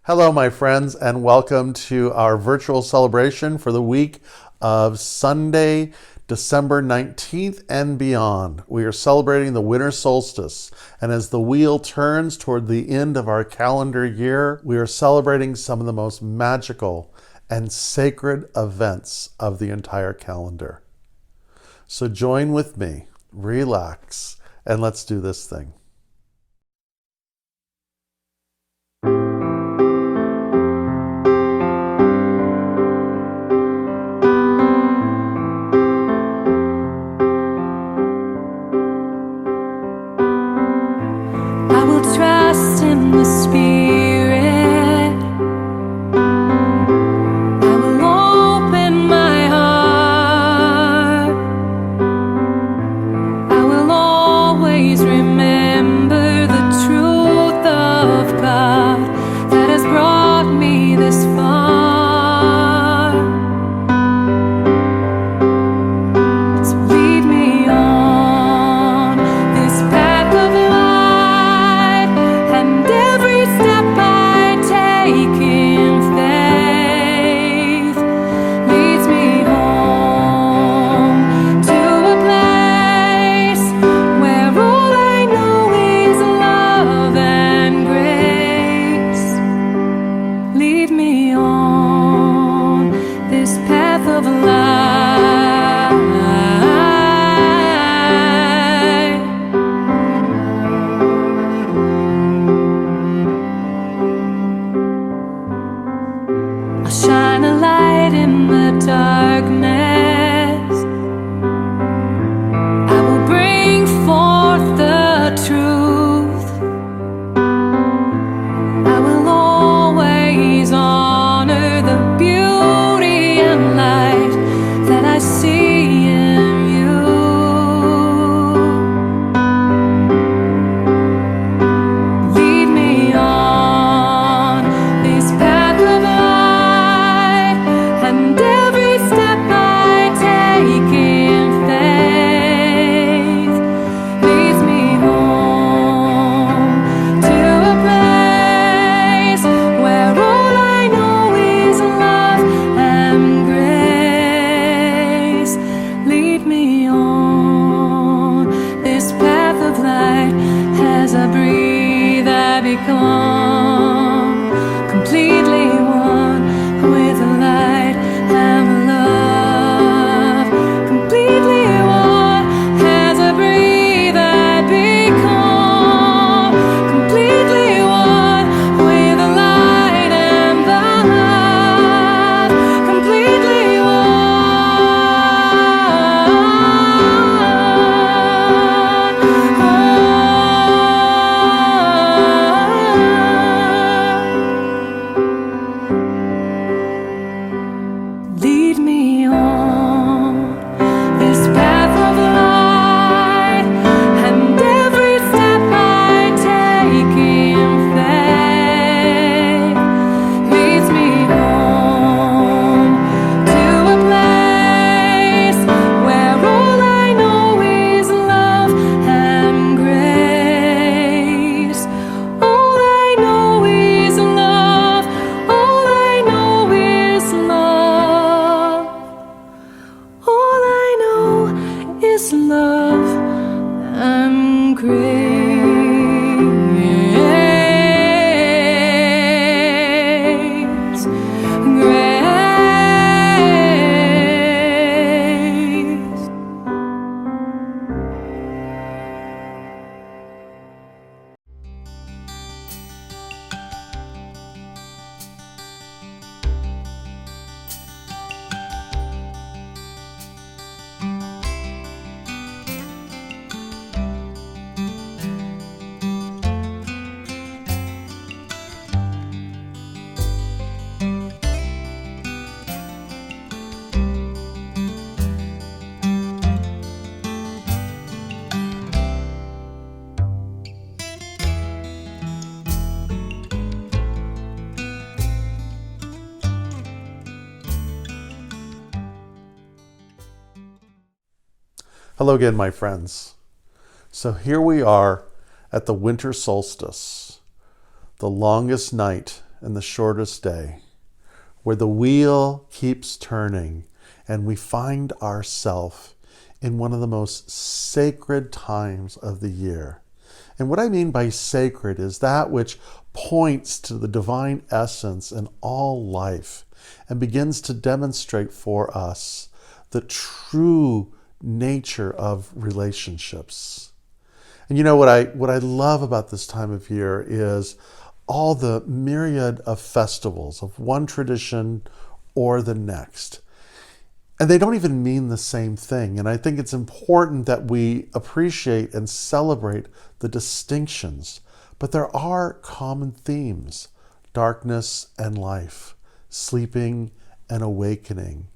Hello, my friends, and welcome to our virtual celebration for the week of Sunday, December 19th and beyond. We are celebrating the winter solstice, and as the wheel turns toward the end of our calendar year, we are celebrating some of the most magical and sacred events of the entire calendar. So join with me, relax, and let's do this thing. Trust in the Spirit. I will open my heart. I will always remember the truth of God that has brought me this far. So lead me on this path of life. And every step I take in faith leads me home to a place where all I know is love and grace. Lead me on this path of life. Shine a light in the darkness. I will bring forth the truth. I will always honor the beauty and light that I see in you. Lead me on this path of life. And every step I Hello again, my friends. So here we are at the winter solstice, the longest night and the shortest day, where the wheel keeps turning and we find ourselves in one of the most sacred times of the year. And what I mean by sacred is that which points to the divine essence in all life and begins to demonstrate for us the true nature of relationships. And you know what I love about this time of year is all the myriad of festivals of one tradition or the next. And they don't even mean the same thing. And I think it's important that we appreciate and celebrate the distinctions. But there are common themes: darkness and life, sleeping and awakening,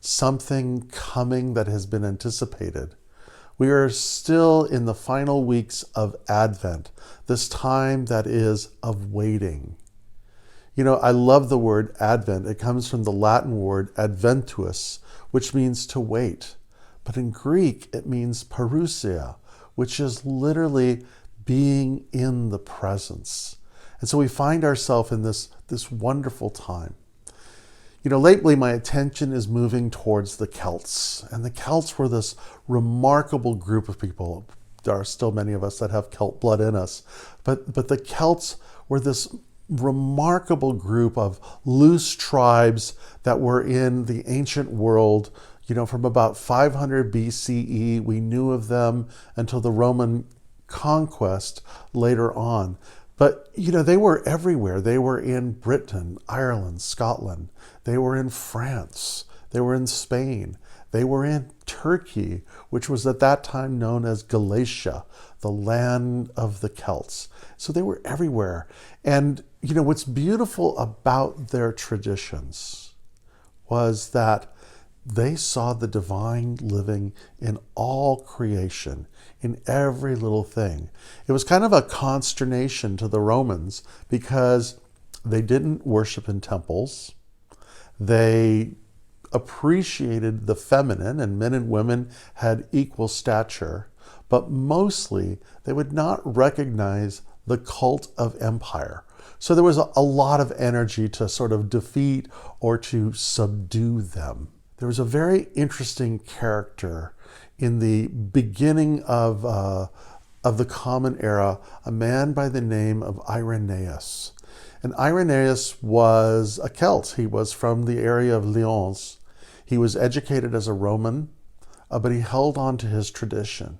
something coming that has been anticipated. We are still in the final weeks of Advent, this time that is of waiting. You know, I love the word Advent. It comes from the Latin word adventus, which means to wait. But in Greek, it means parousia, which is literally being in the presence. And so we find ourselves in this wonderful time. You know, lately my attention is moving towards the Celts. And the Celts were this remarkable group of people. There are still many of us that have Celt blood in us. But the Celts were this remarkable group of loose tribes that were in the ancient world, you know, from about 500 BCE. We knew of them until the Roman conquest later on. But, you know, they were everywhere. They were in Britain, Ireland, Scotland. They were in France. They were in Spain. They were in Turkey, which was at that time known as Galatia, the land of the Celts. So they were everywhere. And, you know, what's beautiful about their traditions was that they saw the divine living in all creation, in every little thing. It was kind of a consternation to the Romans because they didn't worship in temples. They appreciated the feminine, and men and women had equal stature, but mostly they would not recognize the cult of empire. So there was a lot of energy to sort of defeat or to subdue them. There was a very interesting character in the beginning of the Common Era, a man by the name of Irenaeus. And Irenaeus was a Celt. He was from the area of Lyons. He was educated as a Roman, but he held on to his tradition.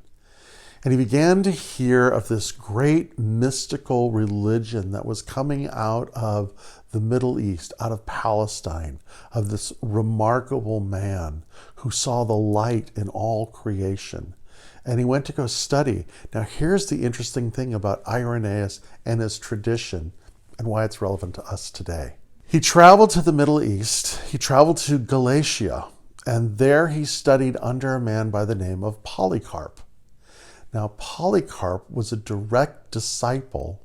And he began to hear of this great mystical religion that was coming out of the Middle East, out of Palestine, of this remarkable man who saw the light in all creation. And he went to go study. Now, here's the interesting thing about Irenaeus and his tradition and why it's relevant to us today. He traveled to the Middle East. He traveled to Galatia, and there he studied under a man by the name of Polycarp. Now, Polycarp was a direct disciple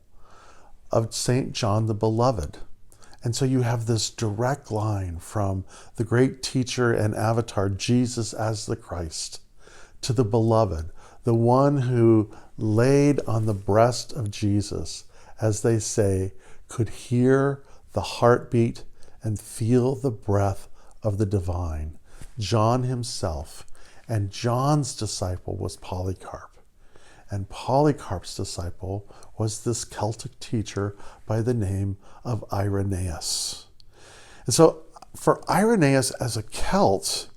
of St. John the Beloved. And so you have this direct line from the great teacher and avatar, Jesus as the Christ, to the Beloved, the one who laid on the breast of Jesus, as they say, could hear the heartbeat and feel the breath of the divine, John himself. And John's disciple was Polycarp. And Polycarp's disciple was this Celtic teacher by the name of Irenaeus. And so for Irenaeus as a Celt,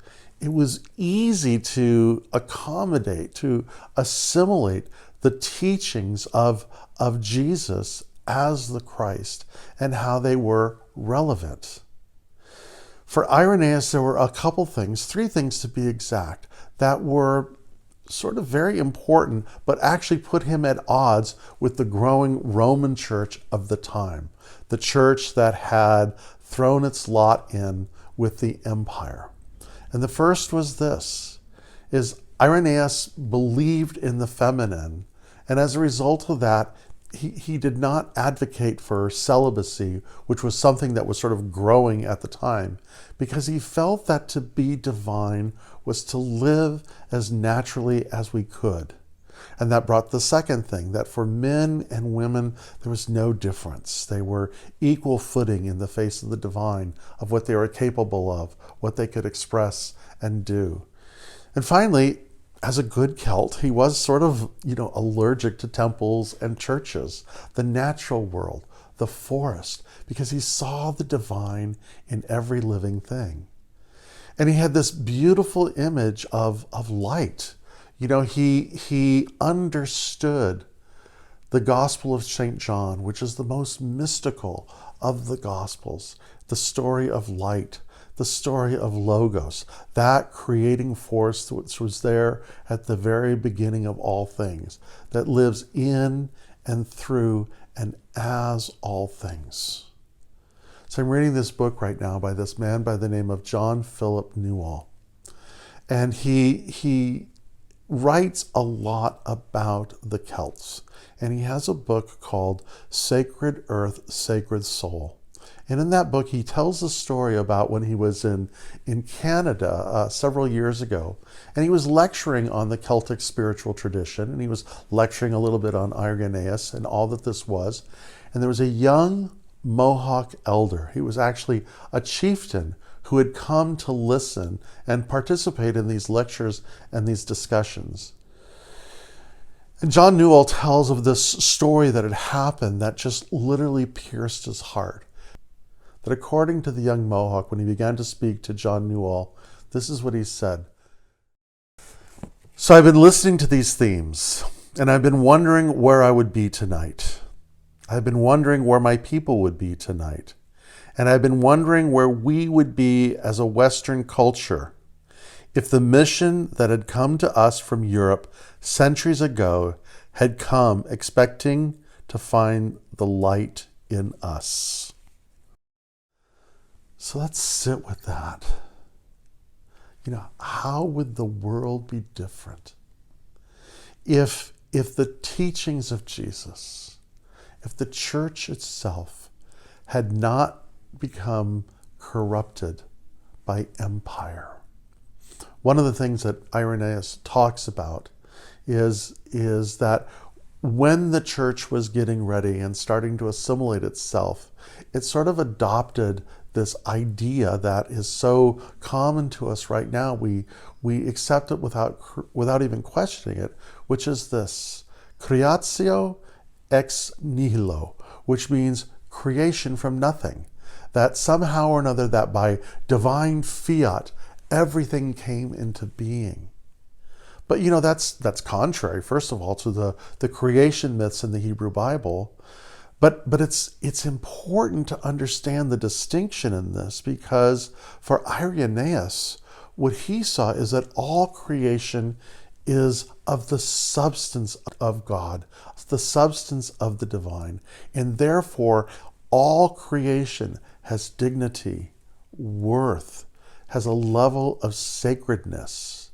it was easy to accommodate, to assimilate the teachings of Jesus as the Christ and how they were relevant. For Irenaeus, there were a couple things, 3 things to be exact, that were sort of very important, but actually put him at odds with the growing Roman church of the time, the church that had thrown its lot in with the empire. And the first was this, is Irenaeus believed in the feminine, and as a result of that, he did not advocate for celibacy, which was something that was sort of growing at the time, because he felt that to be divine was to live as naturally as we could. And that brought the second thing, that for men and women, there was no difference. They were equal footing in the face of the divine, of what they were capable of, what they could express and do. And finally, as a good Celt, he was sort of, allergic to temples and churches, the natural world, the forest, because he saw the divine in every living thing. And he had this beautiful image of light. He understood the Gospel of St. John, which is the most mystical of the Gospels, the story of light, the story of Logos, that creating force which was there at the very beginning of all things, that lives in and through and as all things. So I'm reading this book right now by this man by the name of John Philip Newell. And he writes a lot about the Celts. And he has a book called Sacred Earth, Sacred Soul. And in that book, he tells a story about when he was in Canada several years ago. And he was lecturing on the Celtic spiritual tradition. And he was lecturing a little bit on Irenaeus and all that this was. And there was a young Mohawk elder. He was actually a chieftain who had come to listen and participate in these lectures and these discussions. And John Newell tells of this story that had happened that just literally pierced his heart. That according to the young Mohawk, when he began to speak to John Newell, this is what he said. So I've been listening to these themes, and I've been wondering where I would be tonight. I've been wondering where my people would be tonight. And I've been wondering where we would be as a Western culture if the mission that had come to us from Europe centuries ago had come expecting to find the light in us. So let's sit with that. How would the world be different if the teachings of Jesus, if the church itself had not become corrupted by empire? One of the things that Irenaeus talks about is that when the church was getting ready and starting to assimilate itself, it sort of adopted this idea that is so common to us right now. We accept it without even questioning it, which is this: creatio ex nihilo, which means creation from nothing. That somehow or another, that by divine fiat, everything came into being. But that's contrary, first of all, to the creation myths in the Hebrew Bible. But it's important to understand the distinction in this, because for Irenaeus, what he saw is that all creation is of the substance of God, the substance of the divine. And therefore, all creation has dignity, worth, has a level of sacredness.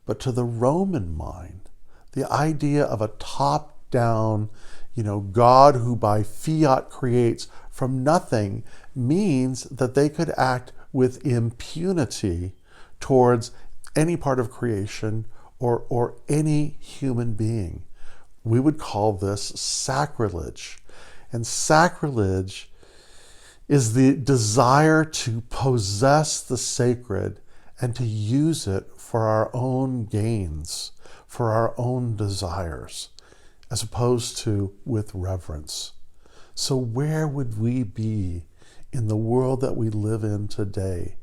But to the Roman mind, the idea of a top-down, God who by fiat creates from nothing means that they could act with impunity towards any part of creation or any human being. We would call this sacrilege. And sacrilege is the desire to possess the sacred and to use it for our own gains, for our own desires, as opposed to with reverence. So where would we be in the world that we live in today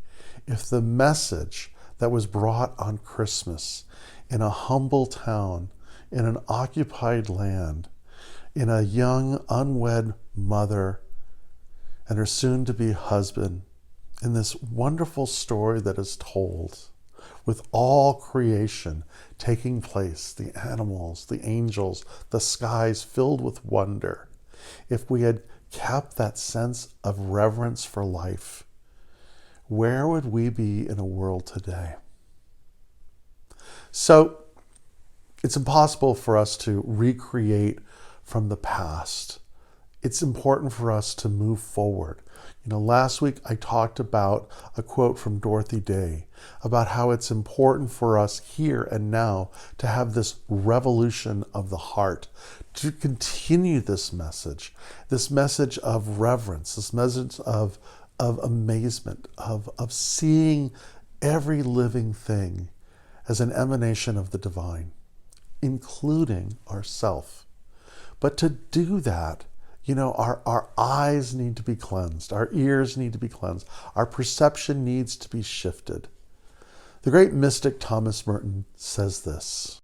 if the message that was brought on Christmas in a humble town, in an occupied land, in a young unwed mother and her soon-to-be husband, in this wonderful story that is told, with all creation taking place, the animals, the angels, the skies filled with wonder, if we had kept that sense of reverence for life, where would we be in a world today? So it's impossible for us to recreate from the past. It's important for us to move forward. Last week I talked about a quote from Dorothy Day about how it's important for us here and now to have this revolution of the heart, to continue this message of reverence, this message of amazement, of seeing every living thing as an emanation of the divine, including ourself. But to do that, our eyes need to be cleansed. Our ears need to be cleansed. Our perception needs to be shifted. The great mystic Thomas Merton says this: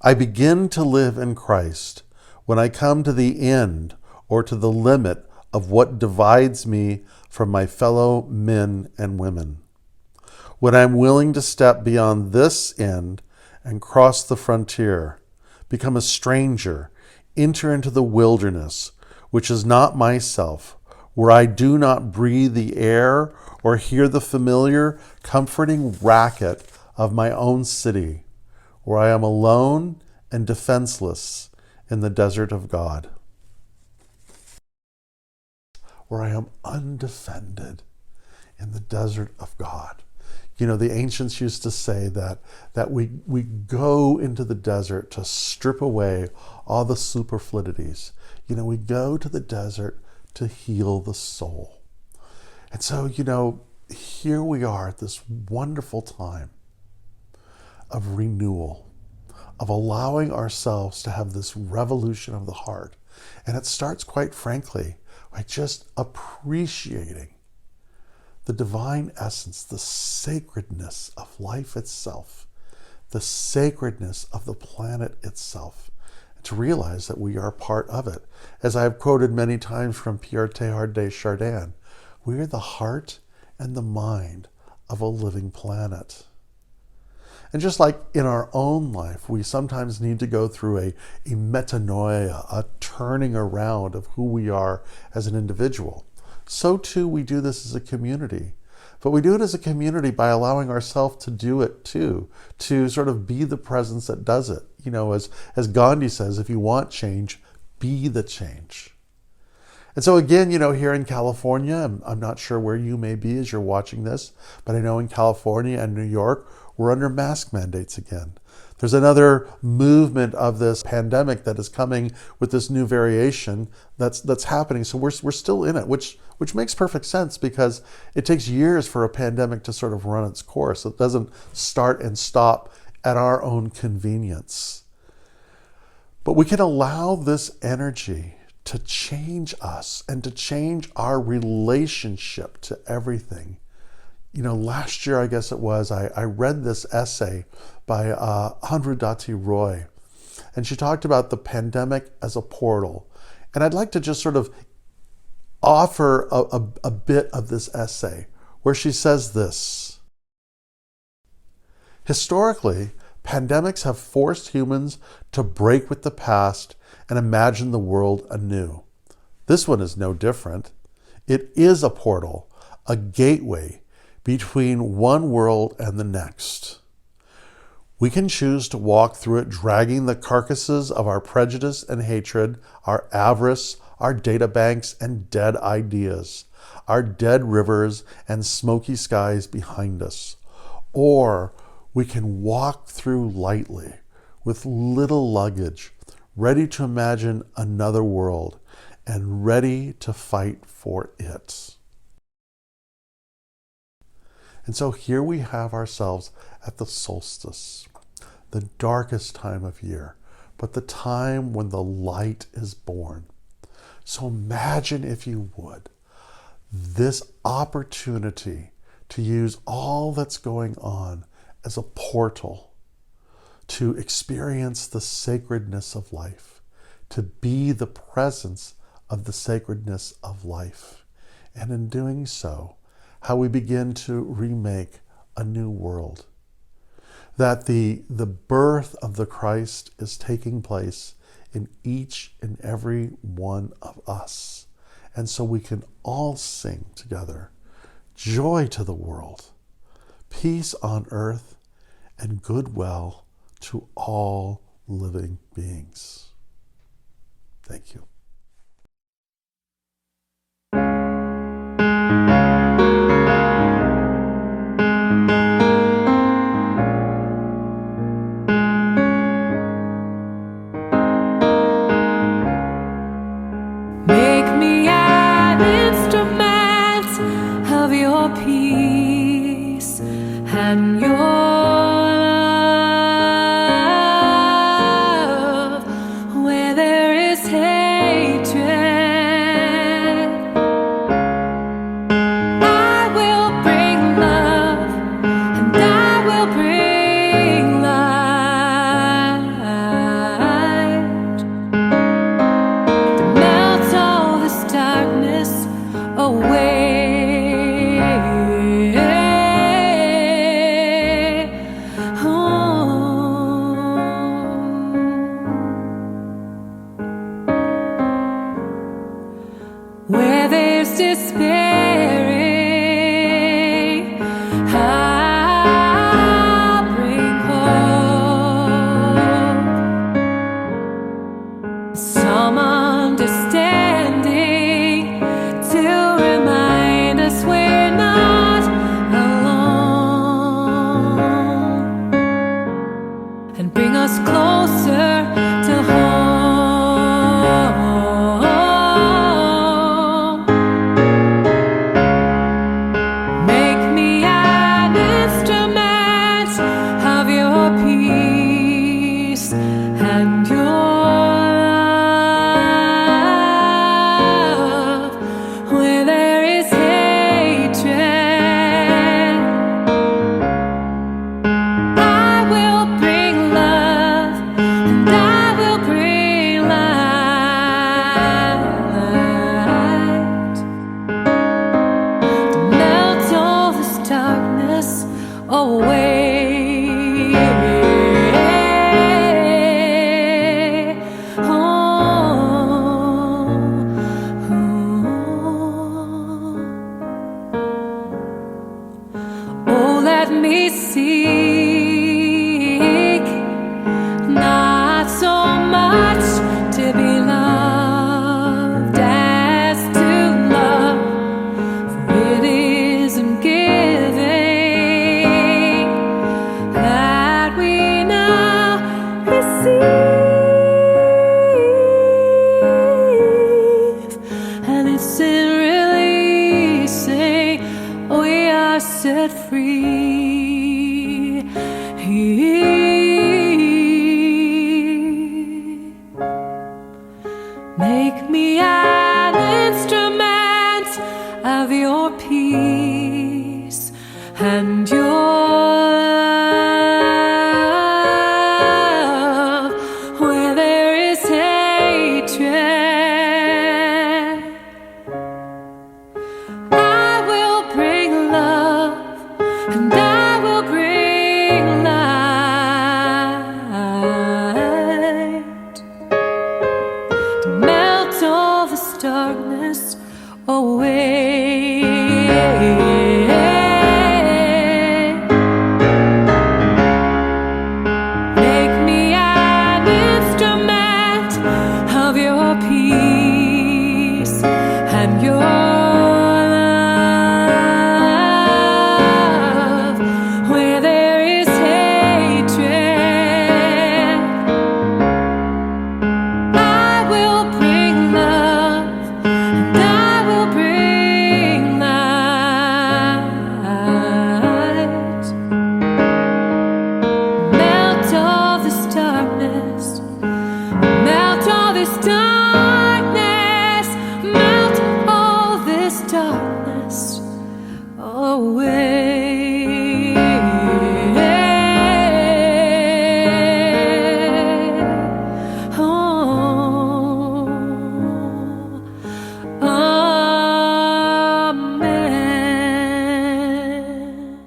I begin to live in Christ when I come to the end or to the limit of what divides me from my fellow men and women. When I'm willing to step beyond this end and cross the frontier, become a stranger, enter into the wilderness, which is not myself, where I do not breathe the air or hear the familiar, comforting racket of my own city, where I am alone and defenseless in the desert of God, where I am undefended in the desert of God. The ancients used to say that we go into the desert to strip away all the superfluities. We go to the desert to heal the soul. And so, here we are at this wonderful time of renewal, of allowing ourselves to have this revolution of the heart. And it starts, quite frankly, by just appreciating the divine essence, the sacredness of life itself, the sacredness of the planet itself, and to realize that we are part of it. As I have quoted many times from Pierre Teilhard de Chardin, we are the heart and the mind of a living planet. And just like in our own life, we sometimes need to go through a metanoia, a turning around of who we are as an individual. So too, we do this as a community. But we do it as a community by allowing ourselves to do it too, to sort of be the presence that does it. As Gandhi says, if you want change, be the change. And so again, here in California, I'm not sure where you may be as you're watching this, but I know in California and New York, we're under mask mandates again. There's another movement of this pandemic that is coming with this new variation that's happening. So we're still in it, which makes perfect sense because it takes years for a pandemic to sort of run its course. It doesn't start and stop at our own convenience. But we can allow this energy to change us and to change our relationship to everything. Last year, I guess it was, I read this essay by Andrudathi Roy, and she talked about the pandemic as a portal. And I'd like to just sort of offer a bit of this essay where she says this: historically, pandemics have forced humans to break with the past and imagine the world anew. This one is no different. It is a portal, a gateway between one world and the next. We can choose to walk through it dragging the carcasses of our prejudice and hatred, our avarice, our data banks and dead ideas, our dead rivers and smoky skies behind us. Or we can walk through lightly with little luggage, ready to imagine another world and ready to fight for it. And so here we have ourselves at the solstice, the darkest time of year, but the time when the light is born. So imagine, if you would, this opportunity to use all that's going on as a portal to experience the sacredness of life, to be the presence of the sacredness of life. And in doing so, how we begin to remake a new world. That the birth of the Christ is taking place in each and every one of us. And so we can all sing together, joy to the world, peace on earth, and goodwill to all living beings. Thank you. Make me an instrument of your peace and your love. Where there is hatred, I will bring love, and I will bring light to melt all this darkness away. Where there's despairing, I'll bring hope, some understanding to remind us we're not alone, and bring us closer to home. Make me an instrument of your peace and your love. Where there is hatred, I will bring love, and I will bring light to melt all this darkness away. Oh, let me seek not so much to be loved as to love, for it is in giving that we now receive, and it's in releasing we are set free. Make me an instrument of your peace and your love. Where there is hatred, I will bring love, and I will bring light to melt all this darkness away. Make me an instrument of your peace and your love. Where there is hatred, I will bring love, and I will bring light. Melt all this darkness, melt all this darkness, melt all this darkness away. Oh, amen.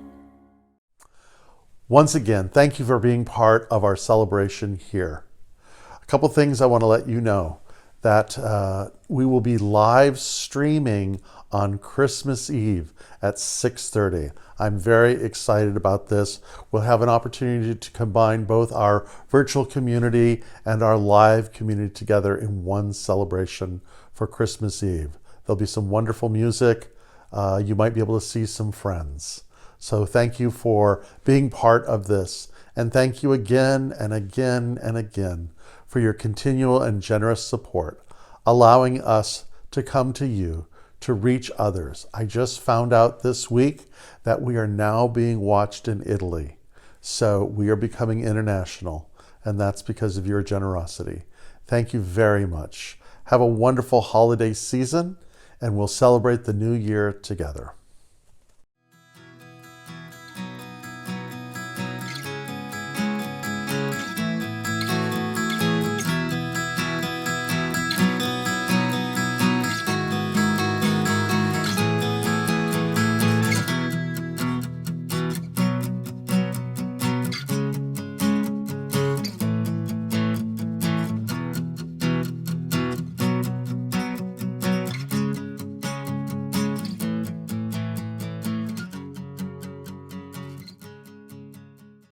Once again, thank you for being part of our celebration here. A couple things I want to let you know. that we will be live streaming on Christmas Eve at 6:30. I'm very excited about this. We'll have an opportunity to combine both our virtual community and our live community together in one celebration for Christmas Eve. There'll be some wonderful music. You might be able to see some friends. So thank you for being part of this. And thank you again and again and again for your continual and generous support, allowing us to come to you, to reach others. I just found out this week that we are now being watched in Italy. So we are becoming international, and that's because of your generosity. Thank you very much. Have a wonderful holiday season, and we'll celebrate the new year together.